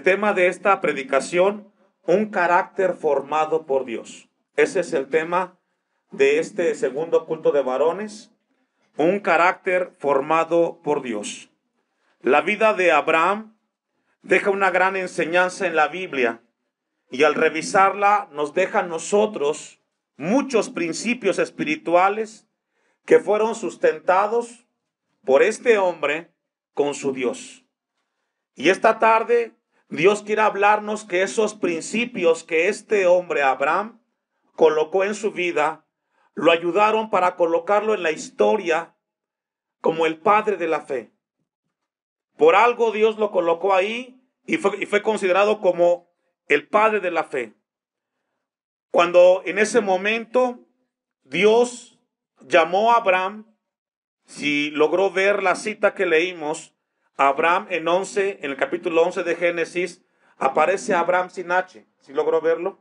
El tema de esta predicación, un carácter formado por Dios. Ese es el tema de este segundo culto de varones, un carácter formado por Dios. La vida de Abraham deja una gran enseñanza en la Biblia y al revisarla nos deja a nosotros muchos principios espirituales que fueron sustentados por este hombre con su Dios. Y esta tarde Dios quiere hablarnos que esos principios que este hombre Abraham colocó en su vida, lo ayudaron para colocarlo en la historia como el padre de la fe. Por algo Dios lo colocó ahí y fue considerado como el padre de la fe. Cuando en ese momento Dios llamó a Abraham, si logró ver la cita que leímos, Abraham en el capítulo 11 de Génesis, aparece Abraham sin H. ¿Sí logró verlo?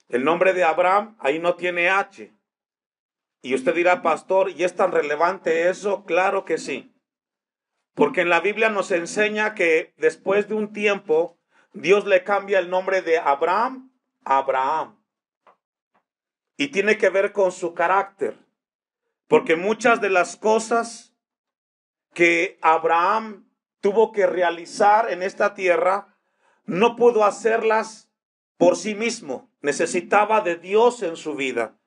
El nombre de Abraham ahí no tiene H. Y usted dirá, pastor, ¿y es tan relevante eso? Claro que sí. Porque en la Biblia nos enseña que después de un tiempo, Dios le cambia el nombre de Abraham a Abraham. Y tiene que ver con su carácter. Porque muchas de las cosas que Abraham tuvo que realizar en esta tierra, no pudo hacerlas por sí mismo. Necesitaba de Dios en su vida.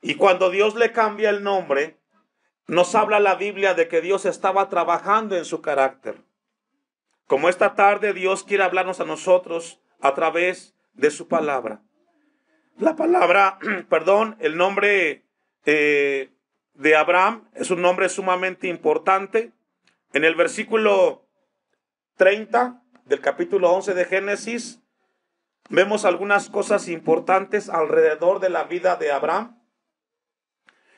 Y cuando Dios le cambia el nombre, nos habla la Biblia de que Dios estaba trabajando en su carácter. Como esta tarde Dios quiere hablarnos a nosotros a través de su palabra. La palabra, el nombre de Abraham es un nombre sumamente importante. En el versículo 30 del capítulo 11 de Génesis, vemos algunas cosas importantes alrededor de la vida de Abraham.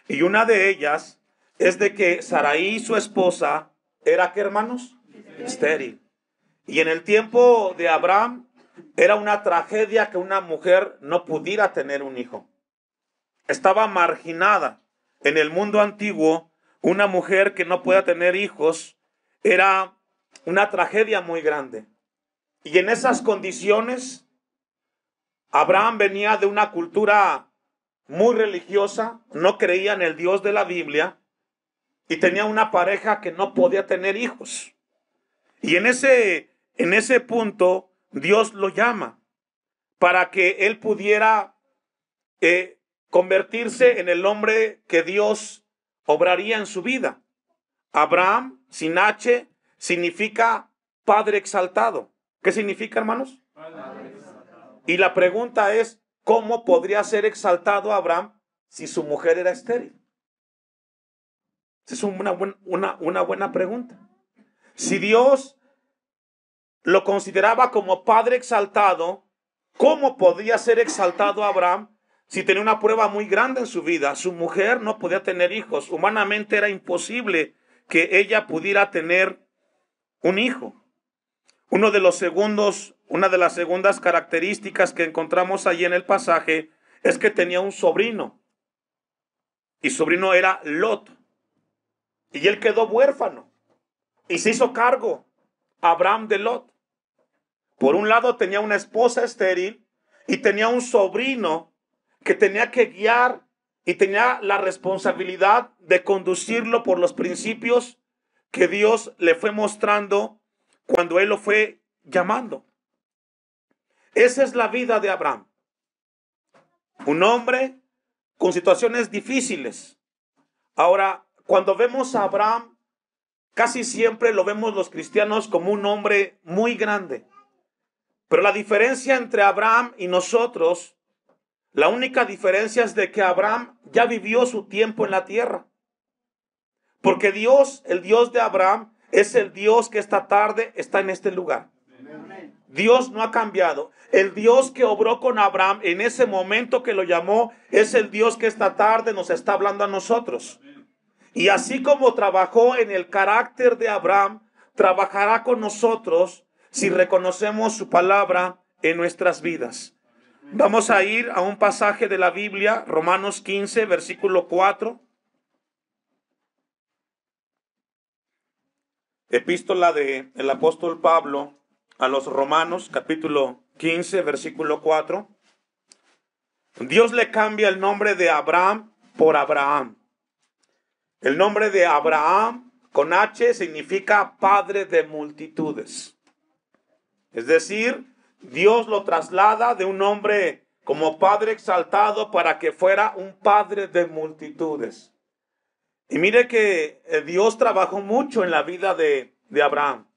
Y una de ellas es de que Sarai, su esposa, era, ¿qué, hermanos? Estéril. Y en el tiempo de Abraham era una tragedia que una mujer no pudiera tener un hijo. Estaba marginada. En el mundo antiguo, una mujer que no pueda tener hijos era una tragedia muy grande. Y en esas condiciones, Abraham venía de una cultura muy religiosa, no creía en el Dios de la Biblia y tenía una pareja que no podía tener hijos. Y en ese punto Dios lo llama para que él pudiera convertirse en el hombre que Dios obraría en su vida. Abraham, sin H, significa Padre exaltado. ¿Qué significa, hermanos? Padre exaltado. Y la pregunta es, ¿cómo podría ser exaltado Abraham si su mujer era estéril? Esa es una buena pregunta. Si Dios lo consideraba como Padre exaltado, ¿cómo podría ser exaltado Abraham si tenía una prueba muy grande en su vida? Su mujer no podía tener hijos. Humanamente era imposible que ella pudiera tener un hijo. Una de las segundas características que encontramos allí en el pasaje es que tenía un sobrino. Y su sobrino era Lot. Y él quedó huérfano. Y se hizo cargo Abraham de Lot. Por un lado tenía una esposa estéril y tenía un sobrino que tenía que guiar y tenía la responsabilidad de conducirlo por los principios que Dios le fue mostrando cuando él lo fue llamando. Esa es la vida de Abraham. Un hombre con situaciones difíciles. Ahora, cuando vemos a Abraham, casi siempre lo vemos los cristianos como un hombre muy grande. Pero la diferencia entre Abraham y nosotros, la única diferencia es de que Abraham ya vivió su tiempo en la tierra. Porque Dios, el Dios de Abraham, es el Dios que esta tarde está en este lugar. Dios no ha cambiado. El Dios que obró con Abraham en ese momento que lo llamó, es el Dios que esta tarde nos está hablando a nosotros. Y así como trabajó en el carácter de Abraham, trabajará con nosotros si reconocemos su palabra en nuestras vidas. Vamos a ir a un pasaje de la Biblia, Romanos 15, versículo 4. Epístola del apóstol Pablo a los Romanos, capítulo 15, versículo 4. Dios le cambia el nombre de Abraham por Abraham. El nombre de Abraham con H significa padre de multitudes. Es decir, Dios lo traslada de un hombre como padre exaltado para que fuera un padre de multitudes. Y mire que Dios trabajó mucho en la vida de Abraham.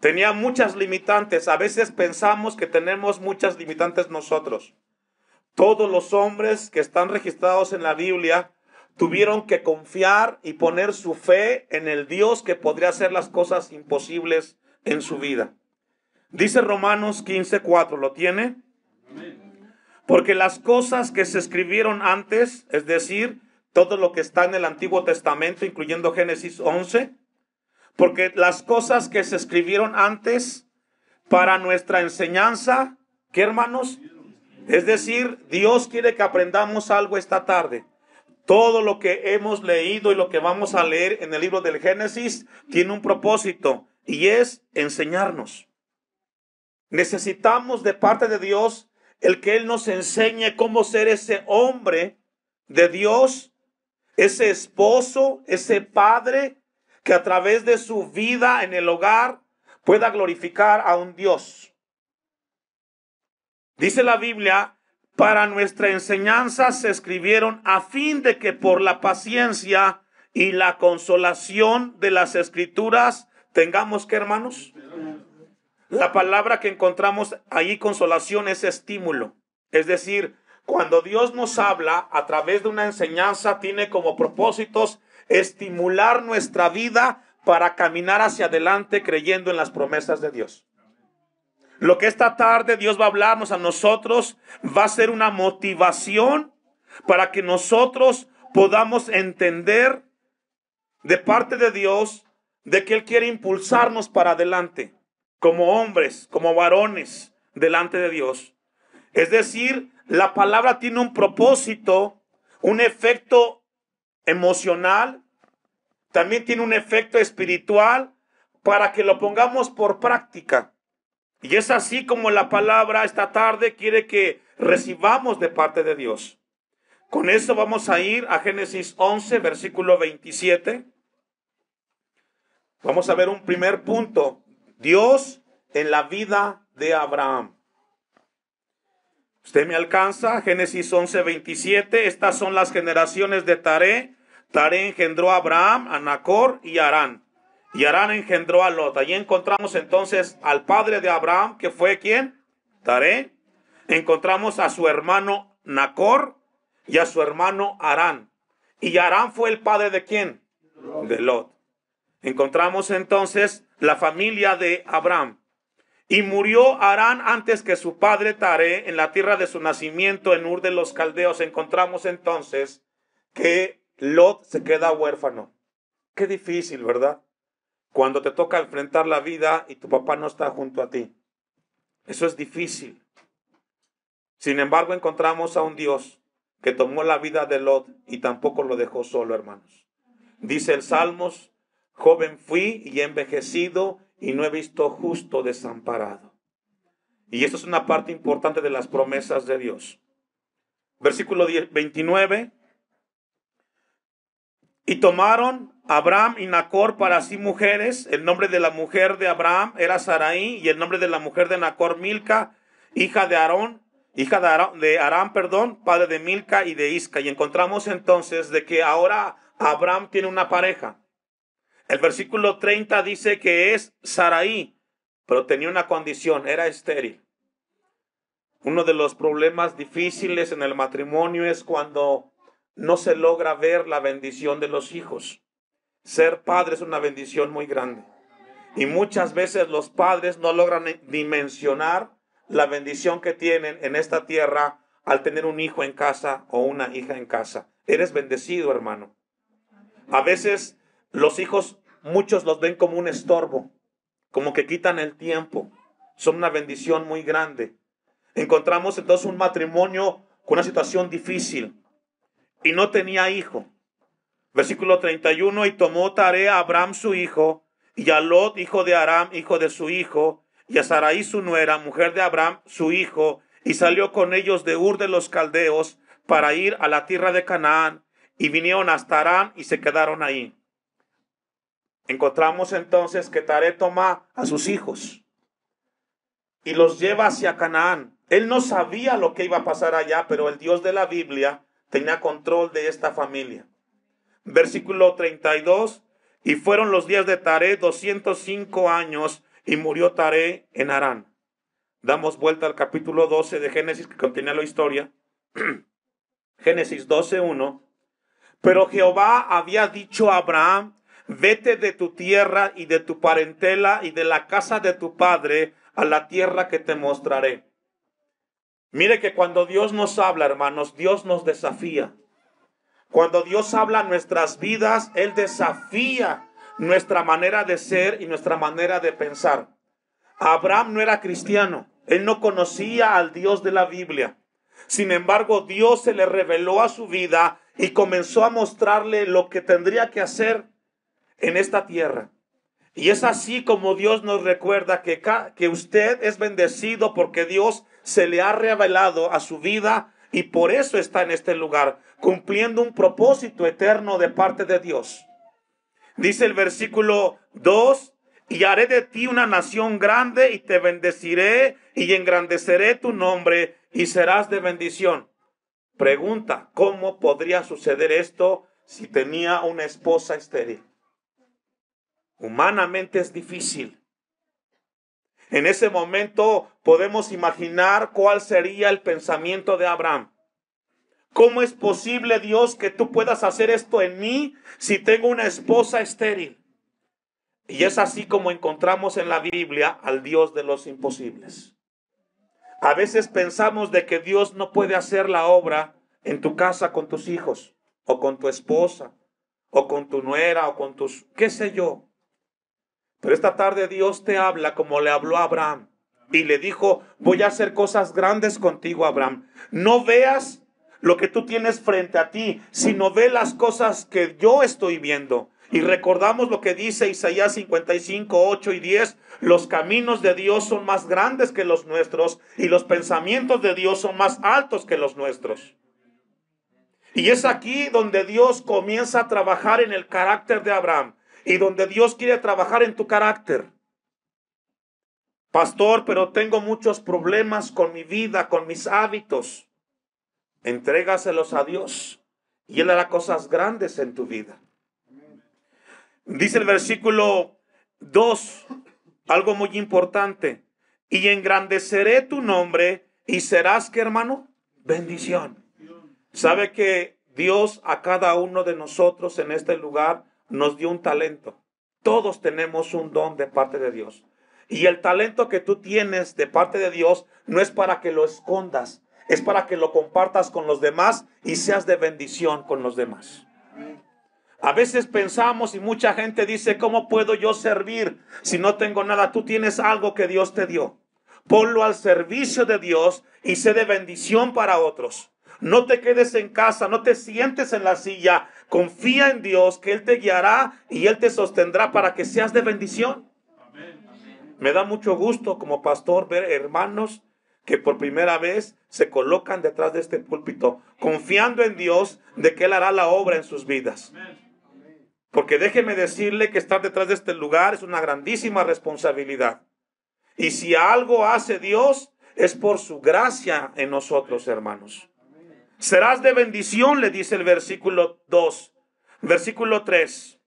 Tenía muchas limitantes. A veces pensamos que tenemos muchas limitantes nosotros. Todos los hombres que están registrados en la Biblia tuvieron que confiar y poner su fe en el Dios que podría hacer las cosas imposibles en su vida. Dice Romanos 15:4, ¿lo tiene? Porque las cosas que se escribieron antes, es decir, todo lo que está en el Antiguo Testamento, incluyendo Génesis 11, porque las cosas que se escribieron antes para nuestra enseñanza, ¿qué, hermanos? Es decir, Dios quiere que aprendamos algo esta tarde. Todo lo que hemos leído y lo que vamos a leer en el libro del Génesis tiene un propósito y es enseñarnos. Necesitamos de parte de Dios el que Él nos enseñe cómo ser ese hombre de Dios, ese esposo, ese padre que a través de su vida en el hogar pueda glorificar a un Dios. Dice la Biblia, para nuestra enseñanza se escribieron a fin de que por la paciencia y la consolación de las Escrituras tengamos, ¿qué, hermanos? La palabra que encontramos ahí, consolación, es estímulo. Es decir, cuando Dios nos habla a través de una enseñanza, tiene como propósitos estimular nuestra vida para caminar hacia adelante creyendo en las promesas de Dios. Lo que esta tarde Dios va a hablarnos a nosotros va a ser una motivación para que nosotros podamos entender de parte de Dios de que Él quiere impulsarnos para adelante como hombres, como varones delante de Dios. Es decir, la palabra tiene un propósito, un efecto emocional, también tiene un efecto espiritual para que lo pongamos por práctica. Y es así como la palabra esta tarde quiere que recibamos de parte de Dios. Con eso vamos a ir a Génesis 11, versículo 27. Vamos a ver un primer punto. Dios en la vida de Abraham. Usted me alcanza, Génesis 11, 27. Estas son las generaciones de Taré. Taré engendró a Abraham, a Nacor y a Harán. Y Harán engendró a Lot. Allí encontramos entonces al padre de Abraham, que fue ¿quién? Taré. Encontramos a su hermano Nacor y a su hermano Harán. Y Harán fue el padre de ¿quién? De Lot. Encontramos entonces la familia de Abraham. Y murió Harán antes que su padre Taré en la tierra de su nacimiento en Ur de los Caldeos. Encontramos entonces que Lot se queda huérfano. Qué difícil, ¿verdad? Cuando te toca enfrentar la vida y tu papá no está junto a ti. Eso es difícil. Sin embargo, encontramos a un Dios que tomó la vida de Lot y tampoco lo dejó solo, hermanos. Dice el Salmos, joven fui y he envejecido y no he visto justo desamparado. Y eso es una parte importante de las promesas de Dios. Versículo 29. Y tomaron Abraham y Nacor para sí mujeres. El nombre de la mujer de Abraham era Sarai y el nombre de la mujer de Nacor Milca, hija de Aarón, padre de Milca y de Isca. Y encontramos entonces de que ahora Abraham tiene una pareja. El versículo 30 dice que es Sarai, pero tenía una condición, era estéril. Uno de los problemas difíciles en el matrimonio es cuando no se logra ver la bendición de los hijos. Ser padre es una bendición muy grande. Y muchas veces los padres no logran dimensionar la bendición que tienen en esta tierra al tener un hijo en casa o una hija en casa. Eres bendecido, hermano. A veces los hijos, muchos los ven como un estorbo, como que quitan el tiempo. Son una bendición muy grande. Encontramos entonces un matrimonio con una situación difícil y no tenía hijo. Versículo 31, y tomó Taré a Abraham su hijo y a Lot, hijo de Aram, hijo de su hijo, y a Sarai su nuera, mujer de Abraham, su hijo, y salió con ellos de Ur de los Caldeos para ir a la tierra de Canaán, y vinieron hasta Harán y se quedaron ahí. Encontramos entonces que Taré toma a sus hijos y los lleva hacia Canaán. Él no sabía lo que iba a pasar allá, pero el Dios de la Biblia tenía control de esta familia. Versículo 32, y fueron los días de Taré 205 años, y murió Taré en Harán. Damos vuelta al capítulo 12 de Génesis, que contiene la historia. Génesis 12:1. Pero Jehová había dicho a Abraham: vete de tu tierra y de tu parentela y de la casa de tu padre a la tierra que te mostraré. Mire que cuando Dios nos habla, hermanos, Dios nos desafía. Cuando Dios habla en nuestras vidas, Él desafía nuestra manera de ser y nuestra manera de pensar. Abraham no era cristiano. Él no conocía al Dios de la Biblia. Sin embargo, Dios se le reveló a su vida y comenzó a mostrarle lo que tendría que hacer en esta tierra. Y es así como Dios nos recuerda que usted es bendecido porque Dios se le ha revelado a su vida y por eso está en este lugar, cumpliendo un propósito eterno de parte de Dios. Dice el versículo 2, y haré de ti una nación grande y te bendeciré y engrandeceré tu nombre y serás de bendición. Pregunta, ¿cómo podría suceder esto si tenía una esposa estéril? Humanamente es difícil. En ese momento podemos imaginar cuál sería el pensamiento de Abraham. ¿Cómo es posible, Dios, que tú puedas hacer esto en mí si tengo una esposa estéril? Y es así como encontramos en la Biblia al Dios de los imposibles. A veces pensamos de que Dios no puede hacer la obra en tu casa con tus hijos, o con tu esposa, o con tu nuera, o con tus, qué sé yo. Pero esta tarde Dios te habla como le habló a Abraham y le dijo: voy a hacer cosas grandes contigo, Abraham. No veas lo que tú tienes frente a ti, sino ve las cosas que yo estoy viendo. Y recordamos lo que dice Isaías 55, 8 y 10. Los caminos de Dios son más grandes que los nuestros y los pensamientos de Dios son más altos que los nuestros. Y es aquí donde Dios comienza a trabajar en el carácter de Abraham y donde Dios quiere trabajar en tu carácter. Pastor, pero tengo muchos problemas con mi vida, con mis hábitos. Entrégaselos a Dios y Él hará cosas grandes en tu vida. Dice el versículo 2, algo muy importante. Y engrandeceré tu nombre y serás, ¿qué, hermano? Bendición. ¿Sabe que Dios a cada uno de nosotros en este lugar nos dio un talento? Todos tenemos un don de parte de Dios. Y el talento que tú tienes de parte de Dios no es para que lo escondas, es para que lo compartas con los demás y seas de bendición con los demás. A veces pensamos y mucha gente dice: ¿cómo puedo yo servir si no tengo nada? Tú tienes algo que Dios te dio. Ponlo al servicio de Dios y sé de bendición para otros. No te quedes en casa, no te sientes en la silla. Confía en Dios que Él te guiará y Él te sostendrá para que seas de bendición. Me da mucho gusto como pastor ver hermanos que por primera vez se colocan detrás de este púlpito, confiando en Dios de que Él hará la obra en sus vidas. Porque déjeme decirle que estar detrás de este lugar es una grandísima responsabilidad. Y si algo hace Dios, es por su gracia en nosotros, hermanos. Serás de bendición, le dice el versículo 2. Versículo 3.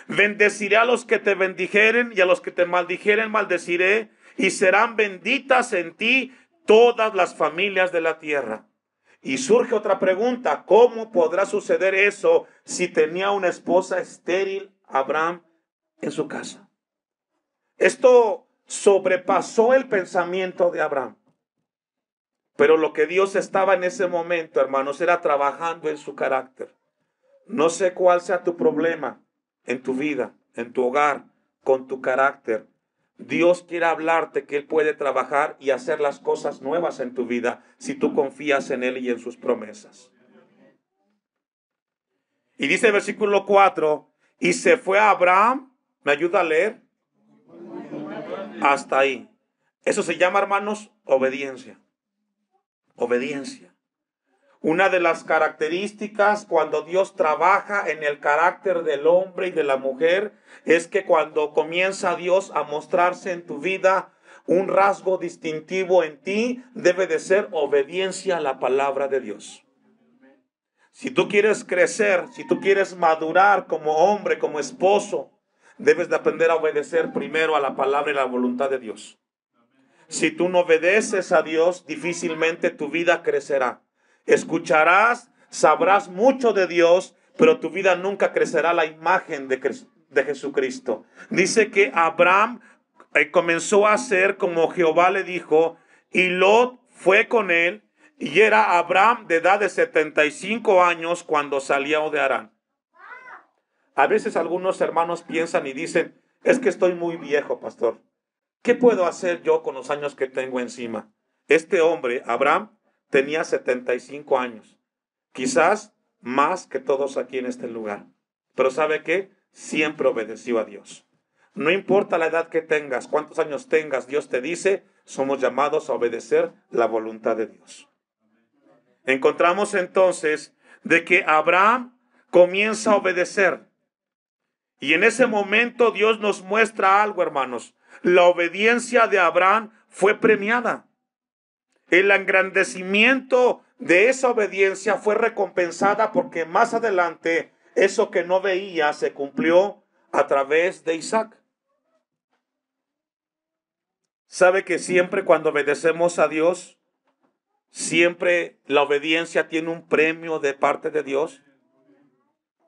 Bendeciré a los que te bendijeren y a los que te maldijeren maldeciré, y serán benditas en ti todas las familias de la tierra. Y surge otra pregunta: ¿cómo podrá suceder eso si tenía una esposa estéril, Abraham, en su casa? Esto sobrepasó el pensamiento de Abraham. Pero lo que Dios estaba en ese momento, hermanos, era trabajando en su carácter. No sé cuál sea tu problema en tu vida, en tu hogar, con tu carácter. Dios quiere hablarte que Él puede trabajar y hacer las cosas nuevas en tu vida si tú confías en Él y en sus promesas. Y dice el versículo 4, y se fue a Abraham, ¿me ayuda a leer? Hasta ahí. Eso se llama, hermanos, obediencia. Obediencia. Una de las características cuando Dios trabaja en el carácter del hombre y de la mujer es que cuando comienza Dios a mostrarse en tu vida, un rasgo distintivo en ti debe de ser obediencia a la palabra de Dios. Si tú quieres crecer, si tú quieres madurar como hombre, como esposo, debes de aprender a obedecer primero a la palabra y la voluntad de Dios. Si tú no obedeces a Dios, difícilmente tu vida crecerá. Escucharás, sabrás mucho de Dios, pero tu vida nunca crecerá a la imagen de Jesucristo. Dice que Abraham comenzó a hacer como Jehová le dijo, y Lot fue con él, y era Abraham de edad de 75 años cuando salió de Harán. A veces algunos hermanos piensan y dicen, es que estoy muy viejo, pastor. ¿Qué puedo hacer yo con los años que tengo encima? Este hombre, Abraham, tenía 75 años. Quizás más que todos aquí en este lugar. Pero ¿sabe qué? Siempre obedeció a Dios. No importa la edad que tengas, cuántos años tengas, Dios te dice, somos llamados a obedecer la voluntad de Dios. Encontramos entonces de que Abraham comienza a obedecer. Y en ese momento Dios nos muestra algo, hermanos. La obediencia de Abraham fue premiada. El engrandecimiento de esa obediencia fue recompensada porque más adelante eso que no veía se cumplió a través de Isaac. ¿Sabe que siempre cuando obedecemos a Dios, siempre la obediencia tiene un premio de parte de Dios?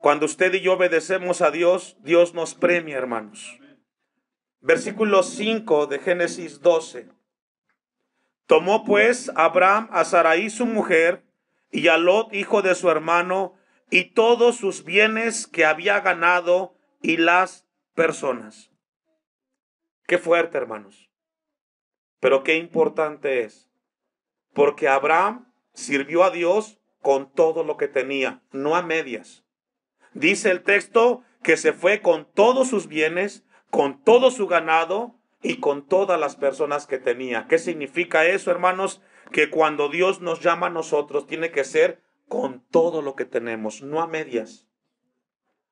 Cuando usted y yo obedecemos a Dios, Dios nos premia, hermanos. Versículo 5 de Génesis 12. Tomó pues Abraham a Sarai su mujer y a Lot hijo de su hermano y todos sus bienes que había ganado y las personas. Qué fuerte, hermanos. Pero qué importante es. Porque Abraham sirvió a Dios con todo lo que tenía, no a medias. Dice el texto que se fue con todos sus bienes, con todo su ganado y con todas las personas que tenía. ¿Qué significa eso, hermanos? Que cuando Dios nos llama a nosotros, tiene que ser con todo lo que tenemos, no a medias.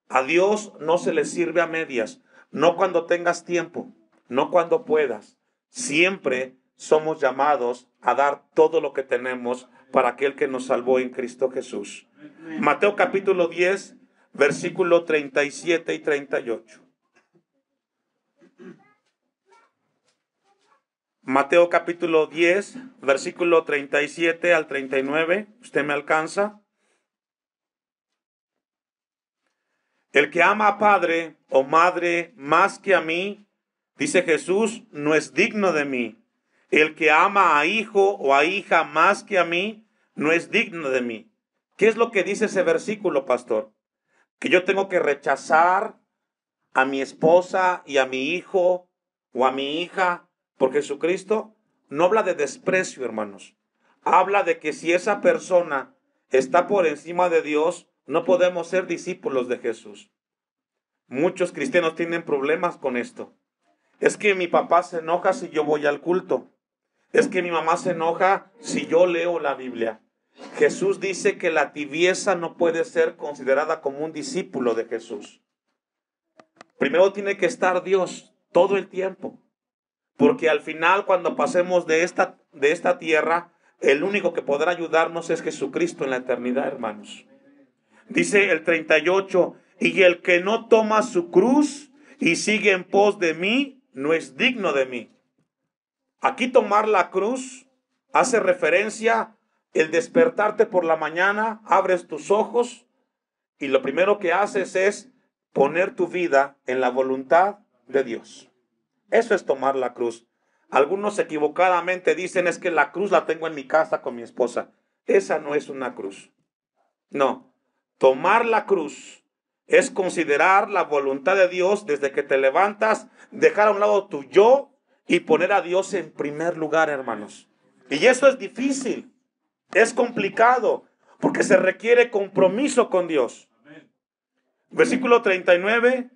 A Dios no se le sirve a medias, no cuando tengas tiempo, no cuando puedas. Siempre somos llamados a dar todo lo que tenemos para aquel que nos salvó en Cristo Jesús. Mateo capítulo 10, versículo 37 y 38. Mateo capítulo 10, versículo 37 al 39. ¿Usted me alcanza? El que ama a padre o madre más que a mí, dice Jesús, no es digno de mí. El que ama a hijo o a hija más que a mí, no es digno de mí. ¿Qué es lo que dice ese versículo, pastor? Que yo tengo que rechazar a mi esposa y a mi hijo o a mi hija por Jesucristo. No habla de desprecio, hermanos. Habla de que si esa persona está por encima de Dios, no podemos ser discípulos de Jesús. Muchos cristianos tienen problemas con esto. Es que mi papá se enoja si yo voy al culto. Es que mi mamá se enoja si yo leo la Biblia. Jesús dice que la tibieza no puede ser considerada como un discípulo de Jesús. Primero tiene que estar Dios todo el tiempo. Porque al final, cuando pasemos de esta tierra, el único que podrá ayudarnos es Jesucristo en la eternidad, hermanos. Dice el 38, y el que no toma su cruz y sigue en pos de mí, no es digno de mí. Aquí tomar la cruz hace referencia el despertarte por la mañana, abres tus ojos y lo primero que haces es poner tu vida en la voluntad de Dios. Eso es tomar la cruz. Algunos equivocadamente dicen es que la cruz la tengo en mi casa con mi esposa. Esa no es una cruz. No, tomar la cruz es considerar la voluntad de Dios desde que te levantas, dejar a un lado tu yo y poner a Dios en primer lugar, hermanos. Y eso es difícil, es complicado, porque se requiere compromiso con Dios. Versículo 39,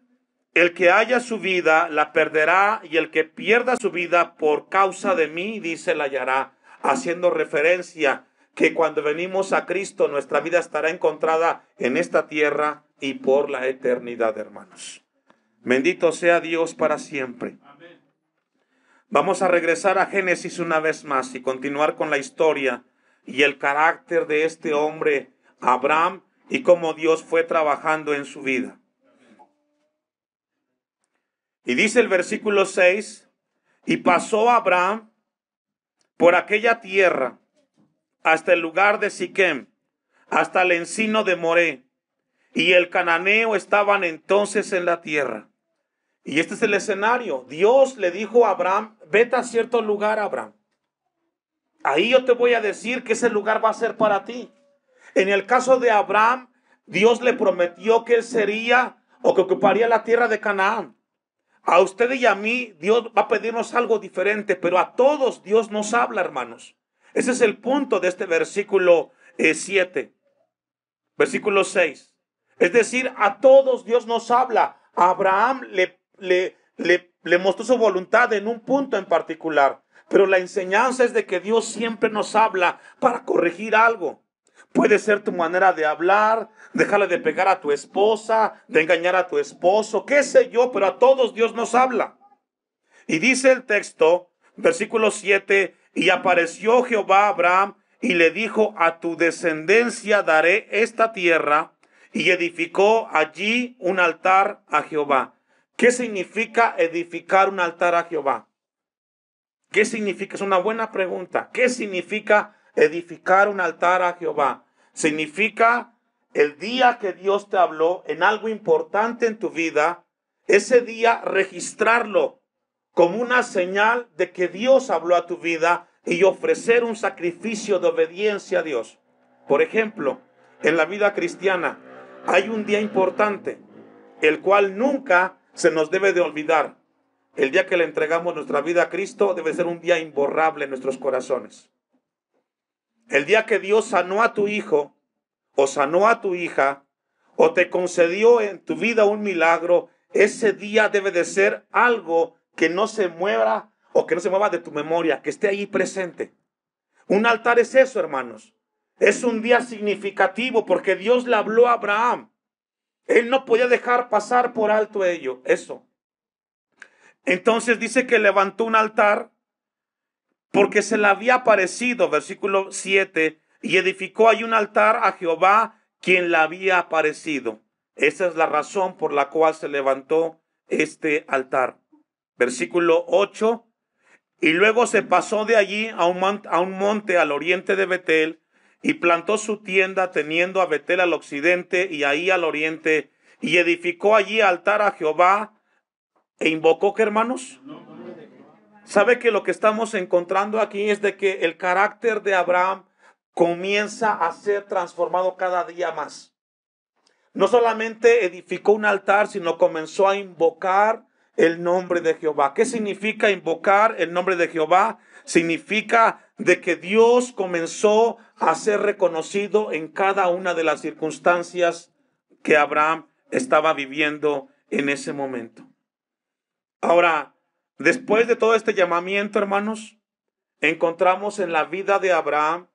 el que haya su vida la perderá, y el que pierda su vida por causa de mí, dice, la hallará, haciendo referencia que cuando venimos a Cristo nuestra vida estará encontrada en esta tierra y por la eternidad, hermanos. Bendito sea Dios para siempre. Vamos a regresar a Génesis una vez más y continuar con la historia y el carácter de este hombre, Abraham, y cómo Dios fue trabajando en su vida. Y dice el versículo 6, y pasó Abraham por aquella tierra hasta el lugar de Siquem, hasta el encino de Moré, y el cananeo estaban entonces en la tierra. Y este es el escenario. Dios le dijo a Abraham, vete a cierto lugar, Abraham. Ahí yo te voy a decir que ese lugar va a ser para ti. En el caso de Abraham, Dios le prometió que él sería o que ocuparía la tierra de Canaán. A usted y a mí, Dios va a pedirnos algo diferente, pero a todos Dios nos habla, hermanos. Ese es el punto de este versículo 7. Versículo 6. Es decir, a todos Dios nos habla. A Abraham le mostró su voluntad en un punto en particular. Pero la enseñanza es de que Dios siempre nos habla para corregir algo. Puede ser tu manera de hablar, dejarle de pegar a tu esposa, de engañar a tu esposo, qué sé yo, pero a todos Dios nos habla. Y dice el texto, versículo 7, y apareció Jehová a Abraham y le dijo, a tu descendencia daré esta tierra, y edificó allí un altar a Jehová. ¿Qué significa edificar un altar a Jehová? ¿Qué significa? Es una buena pregunta. ¿Qué significa edificar un altar a Jehová? Significa el día que Dios te habló en algo importante en tu vida, ese día registrarlo como una señal de que Dios habló a tu vida y ofrecer un sacrificio de obediencia a Dios. Por ejemplo, en la vida cristiana hay un día importante, el cual nunca se nos debe de olvidar. El día que le entregamos nuestra vida a Cristo debe ser un día imborrable en nuestros corazones. El día que Dios sanó a tu hijo, o sanó a tu hija, o te concedió en tu vida un milagro, ese día debe de ser algo que no se mueva o que no se mueva de tu memoria, que esté ahí presente. Un altar es eso, hermanos. Es un día significativo porque Dios le habló a Abraham. Él no podía dejar pasar por alto eso. Entonces dice que levantó un altar porque se le había aparecido, versículo 7, y edificó ahí un altar a Jehová, quien le había aparecido. Esa es la razón por la cual se levantó este altar. Versículo 8, y luego se pasó de allí a un monte al oriente de Betel, y plantó su tienda teniendo a Betel al occidente y ahí al oriente, y edificó allí altar a Jehová, e invocó, ¿qué, hermanos? ¿Sabe que lo que estamos encontrando aquí es de que el carácter de Abraham comienza a ser transformado cada día más? No solamente edificó un altar, sino comenzó a invocar el nombre de Jehová. ¿Qué significa invocar el nombre de Jehová? Significa de que Dios comenzó a ser reconocido en cada una de las circunstancias que Abraham estaba viviendo en ese momento. Ahora, después de todo este llamamiento, hermanos, encontramos en la vida de Abraham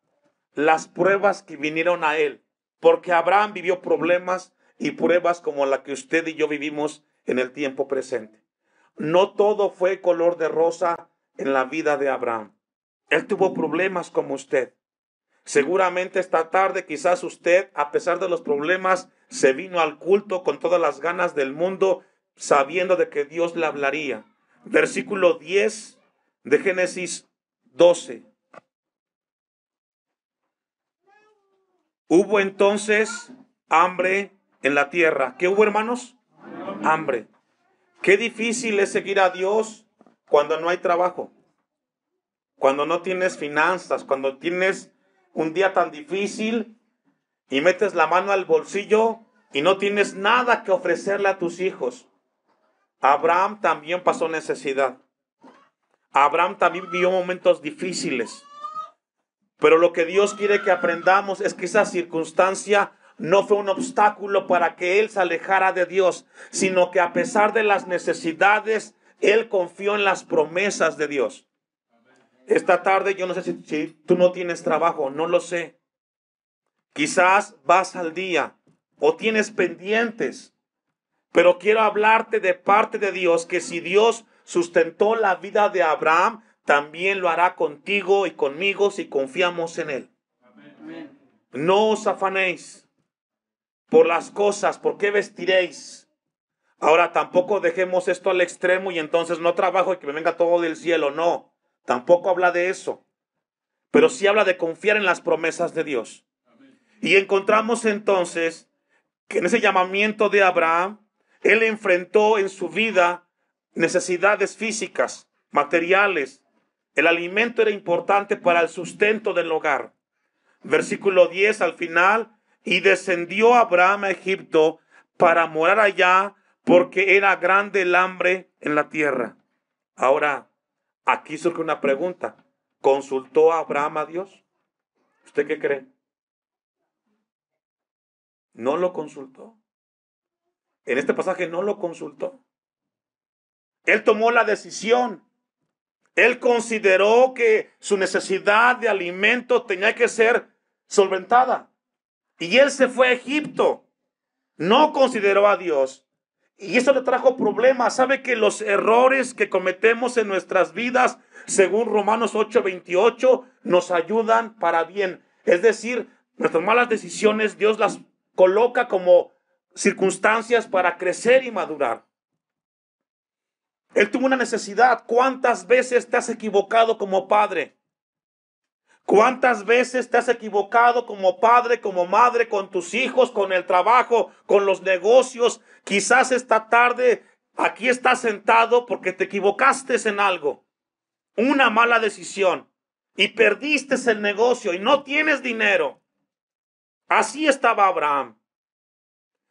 las pruebas que vinieron a él, porque Abraham vivió problemas y pruebas como la que usted y yo vivimos en el tiempo presente. No todo fue color de rosa en la vida de Abraham. Él tuvo problemas como usted. Seguramente esta tarde quizás usted, a pesar de los problemas, se vino al culto con todas las ganas del mundo, sabiendo de que Dios le hablaría. Versículo 10 de Génesis 12. Hubo entonces hambre en la tierra. ¿Qué hubo, hermanos? Hambre. Qué difícil es seguir a Dios cuando no hay trabajo, cuando no tienes finanzas, cuando tienes un día tan difícil y metes la mano al bolsillo y no tienes nada que ofrecerle a tus hijos. Abraham también pasó necesidad. Abraham también vivió momentos difíciles. Pero lo que Dios quiere que aprendamos es que esa circunstancia no fue un obstáculo para que él se alejara de Dios, sino que a pesar de las necesidades, él confió en las promesas de Dios. Esta tarde yo no sé si tú no tienes trabajo, no lo sé. Quizás vas al día o tienes pendientes, pero quiero hablarte de parte de Dios que si Dios sustentó la vida de Abraham, también lo hará contigo y conmigo si confiamos en él. Amén. No os afanéis por las cosas, por qué vestiréis. Ahora tampoco dejemos esto al extremo y entonces no trabajo y que me venga todo del cielo. No, tampoco habla de eso. Pero sí habla de confiar en las promesas de Dios. Amén. Y encontramos entonces que en ese llamamiento de Abraham, él enfrentó en su vida necesidades físicas, materiales. El alimento era importante para el sustento del hogar. Versículo 10 al final, y descendió Abraham a Egipto para morar allá, porque era grande el hambre en la tierra. Ahora, aquí surge una pregunta. ¿Consultó Abraham a Dios? ¿Usted qué cree? No lo consultó. En este pasaje no lo consultó. Él tomó la decisión. Él consideró que su necesidad de alimento tenía que ser solventada. Y él se fue a Egipto. No consideró a Dios. Y eso le trajo problemas. ¿Sabe que los errores que cometemos en nuestras vidas, según Romanos 8:28, nos ayudan para bien? Es decir, nuestras malas decisiones, Dios las coloca como circunstancias para crecer y madurar. Él tuvo una necesidad. ¿Cuántas veces te has equivocado como padre? ¿Cuántas veces te has equivocado como padre, como madre, con tus hijos, con el trabajo, con los negocios? Quizás esta tarde aquí estás sentado porque te equivocaste en algo. Una mala decisión y perdiste el negocio y no tienes dinero. Así estaba Abraham.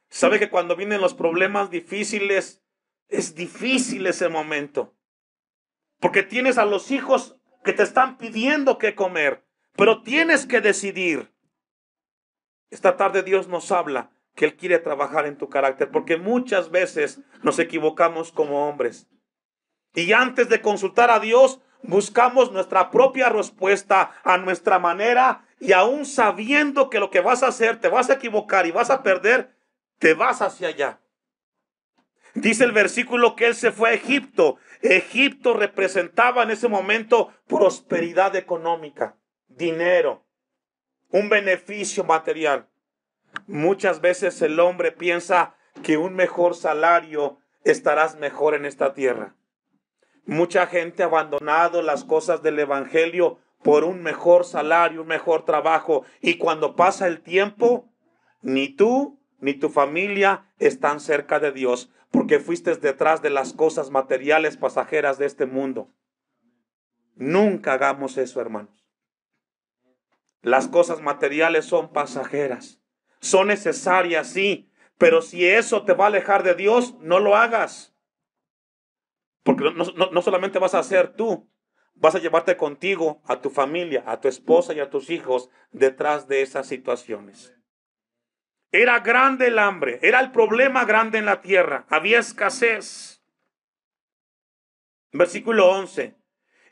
¿Sabe que cuando vienen los problemas difíciles, es difícil ese momento? Porque tienes a los hijos que te están pidiendo qué comer, pero tienes que decidir. Esta tarde Dios nos habla que Él quiere trabajar en tu carácter, porque muchas veces nos equivocamos como hombres. Y antes de consultar a Dios, buscamos nuestra propia respuesta a nuestra manera, y aún sabiendo que lo que vas a hacer, te vas a equivocar y vas a perder, te vas hacia allá. Dice el versículo que él se fue a Egipto. Egipto representaba en ese momento prosperidad económica, dinero, un beneficio material. Muchas veces el hombre piensa que un mejor salario estarás mejor en esta tierra. Mucha gente ha abandonado las cosas del evangelio por un mejor salario, un mejor trabajo. Y cuando pasa el tiempo, ni tú ni tu familia están cerca de Dios, porque fuiste detrás de las cosas materiales pasajeras de este mundo. Nunca hagamos eso, hermanos. Las cosas materiales son pasajeras, son necesarias, sí, pero si eso te va a alejar de Dios, no lo hagas. Porque no solamente vas a hacer tú, vas a llevarte contigo a tu familia, a tu esposa y a tus hijos detrás de esas situaciones. Era grande el hambre, era el problema grande en la tierra, había escasez. Versículo 11.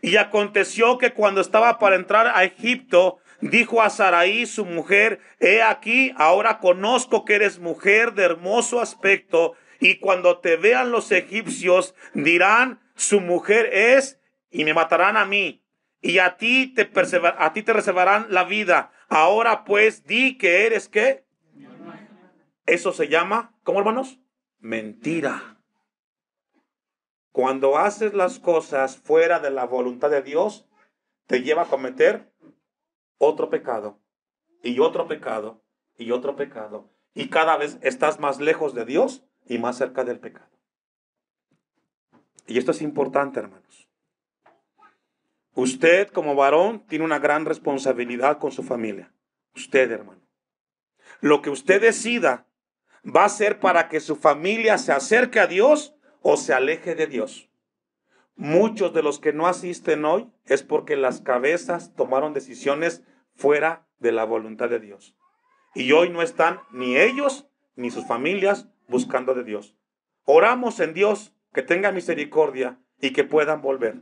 Y aconteció que cuando estaba para entrar a Egipto, dijo a Sarai, su mujer: he aquí, ahora conozco que eres mujer de hermoso aspecto, y cuando te vean los egipcios, dirán: su mujer es, y me matarán a mí, y a ti te reservarán la vida. Ahora pues, di que eres, ¿qué? Eso se llama, ¿cómo, hermanos? Mentira. Cuando haces las cosas fuera de la voluntad de Dios, te lleva a cometer otro pecado, y otro pecado, y otro pecado. Y cada vez estás más lejos de Dios y más cerca del pecado. Y esto es importante, hermanos. Usted como varón tiene una gran responsabilidad con su familia. Usted, hermano. Lo que usted decida va a ser para que su familia se acerque a Dios o se aleje de Dios. Muchos de los que no asisten hoy es porque las cabezas tomaron decisiones fuera de la voluntad de Dios. Y hoy no están ni ellos ni sus familias buscando de Dios. Oramos en Dios que tenga misericordia y que puedan volver.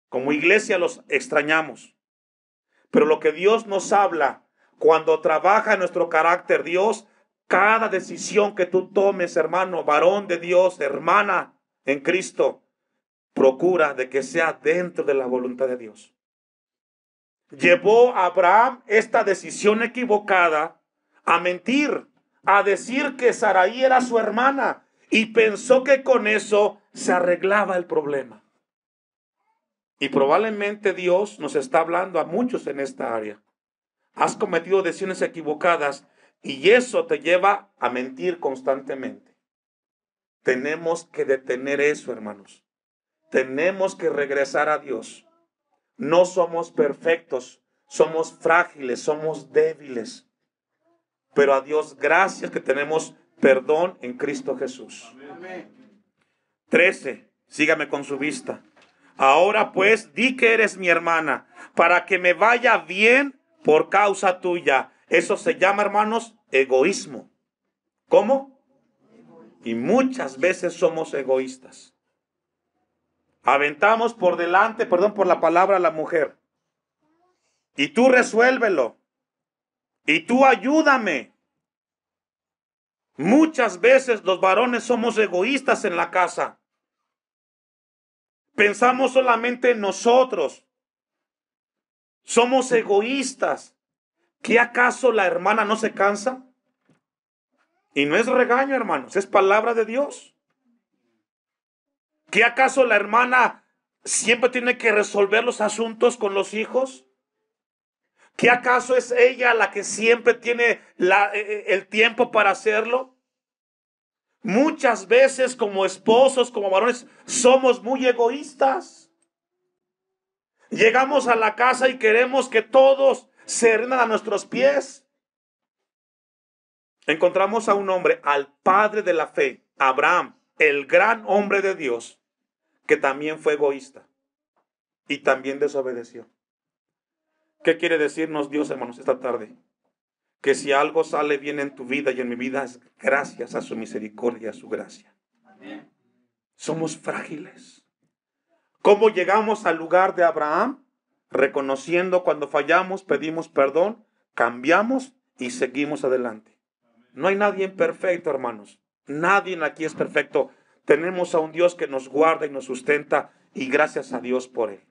Como iglesia los extrañamos. Pero lo que Dios nos habla cuando trabaja en nuestro carácter, Dios, cada decisión que tú tomes, hermano, varón de Dios, hermana en Cristo, procura de que sea dentro de la voluntad de Dios. Llevó a Abraham esta decisión equivocada a mentir, a decir que Sarai era su hermana y pensó que con eso se arreglaba el problema. Y probablemente Dios nos está hablando a muchos en esta área. Has cometido decisiones equivocadas y eso te lleva a mentir constantemente. Tenemos que detener eso, hermanos. Tenemos que regresar a Dios. No somos perfectos, somos frágiles, somos débiles. Pero a Dios gracias que tenemos perdón en Cristo Jesús. 13. Sígame con su vista. Ahora pues, di que eres mi hermana, para que me vaya bien por causa tuya. Eso se llama, hermanos, egoísmo. ¿Cómo? Y muchas veces somos egoístas. Aventamos por delante, perdón por la palabra, a la mujer. Y tú resuélvelo. Y tú ayúdame. Muchas veces los varones somos egoístas en la casa. Pensamos solamente en nosotros. Somos egoístas. ¿Qué acaso la hermana no se cansa? Y no es regaño, hermanos, es palabra de Dios. ¿Qué acaso la hermana siempre tiene que resolver los asuntos con los hijos? ¿Qué acaso es ella la que siempre tiene el tiempo para hacerlo? Muchas veces como esposos, como varones, somos muy egoístas. Llegamos a la casa y queremos que todos se rindan a nuestros pies. Encontramos a un hombre, al padre de la fe, Abraham, el gran hombre de Dios, que también fue egoísta y también desobedeció. ¿Qué quiere decirnos Dios, hermanos, esta tarde? Que si algo sale bien en tu vida y en mi vida es gracias a su misericordia, a su gracia. Amén. Somos frágiles. ¿Cómo llegamos al lugar de Abraham? Reconociendo cuando fallamos, pedimos perdón, cambiamos y seguimos adelante. No hay nadie perfecto, hermanos. Nadie aquí es perfecto. Tenemos a un Dios que nos guarda y nos sustenta y gracias a Dios por él.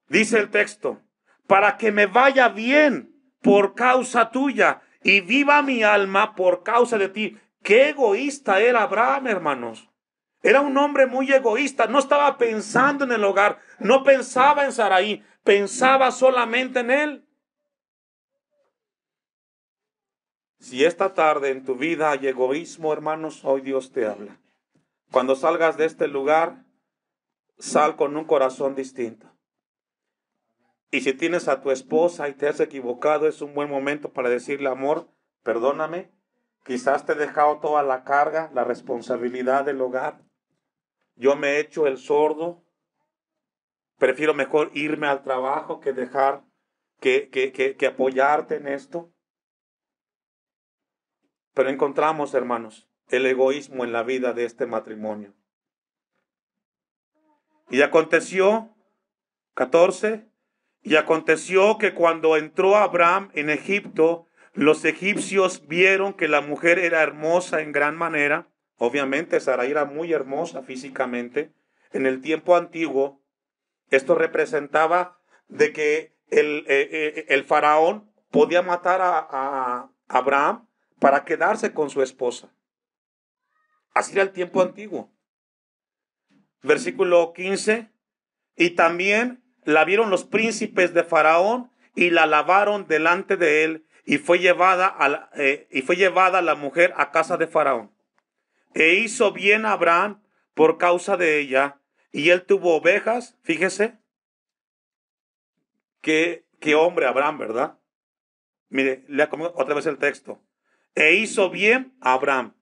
Dice el texto, para que me vaya bien por causa tuya y viva mi alma por causa de ti. Qué egoísta era Abraham, hermanos. Era un hombre muy egoísta. No estaba pensando en el hogar. No pensaba en Sarai. Pensaba solamente en él. Si esta tarde en tu vida hay egoísmo, hermanos, hoy Dios te habla. Cuando salgas de este lugar, sal con un corazón distinto. Y si tienes a tu esposa y te has equivocado, es un buen momento para decirle, amor, perdóname. Quizás te he dejado toda la carga, la responsabilidad del hogar. Yo me he hecho el sordo. Prefiero mejor irme al trabajo que dejar que apoyarte en esto. Pero encontramos, hermanos, el egoísmo en la vida de este matrimonio. Y aconteció, 14, y aconteció que cuando entró Abraham en Egipto, los egipcios vieron que la mujer era hermosa en gran manera. Obviamente, Sarai era muy hermosa físicamente. En el tiempo antiguo, esto representaba de que el faraón podía matar a Abraham para quedarse con su esposa. Así era el tiempo antiguo. Versículo 15. Y también la vieron los príncipes de Faraón y la lavaron delante de él y fue llevada la mujer a casa de Faraón. E hizo bien a Abraham por causa de ella y él tuvo ovejas. Fíjese qué hombre Abraham, ¿verdad? Mire, lea otra vez el texto. E hizo bien a Abraham.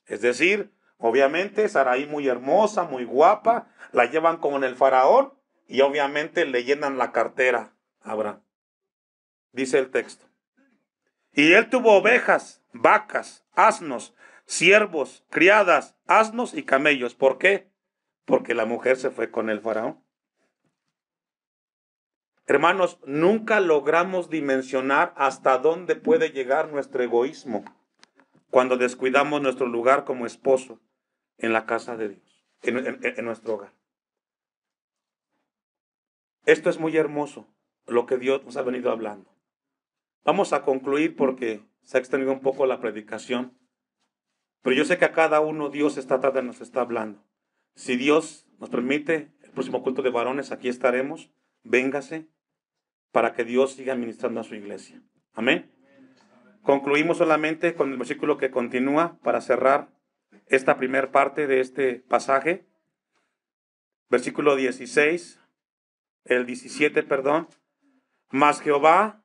Es decir, obviamente Sarai muy hermosa, muy guapa, la llevan con el faraón y obviamente le llenan la cartera a Abraham. Dice el texto. Y él tuvo ovejas, vacas, asnos, siervos, criadas, asnos y camellos. ¿Por qué? Porque la mujer se fue con el faraón. Hermanos, nunca logramos dimensionar hasta dónde puede llegar nuestro egoísmo cuando descuidamos nuestro lugar como esposo en la casa de Dios, en nuestro hogar. Esto es muy hermoso, lo que Dios nos ha venido hablando. Vamos a concluir porque se ha extendido un poco la predicación, pero yo sé que a cada uno Dios esta tarde nos está hablando. Si Dios nos permite, el próximo culto de varones, aquí estaremos. Véngase para que Dios siga ministrando a su iglesia. Amén. Concluimos solamente con el versículo que continúa para cerrar esta primera parte de este pasaje. Versículo 16, el 17, perdón. Mas Jehová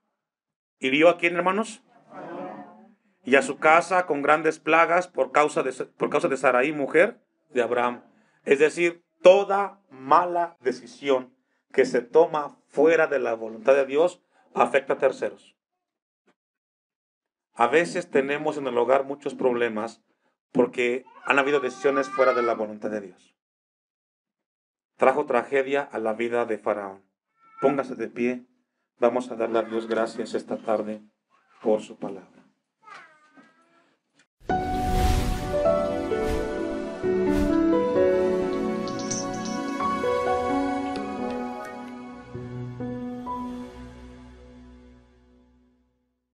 hirió a quién, hermanos, y a su casa con grandes plagas por causa de Sarai, mujer de Abraham. Es decir, toda mala decisión que se toma fuera de la voluntad de Dios afecta a terceros. A veces tenemos en el hogar muchos problemas porque han habido decisiones fuera de la voluntad de Dios. Trajo tragedia a la vida de Faraón. Póngase de pie. Vamos a darle a Dios gracias esta tarde por su palabra.